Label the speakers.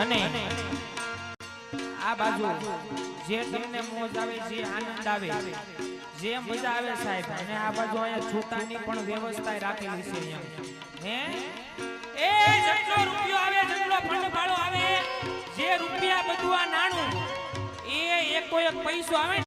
Speaker 1: અને આ બાજુ જે તમને મોજ આવે, જે આનંદ આવે, જે મજા આવે સાહેબ, અને આ બાજુ અહીંયા છૂટાની પણ વ્યવસ્થા રાખેલી છે અહીંયા. હે એ જેટલો રૂપિયો આવે, જેટલો ફંડ ફાળો આવે, જે રૂપિયા બધું આ નાણું એ એક પૈસો આવે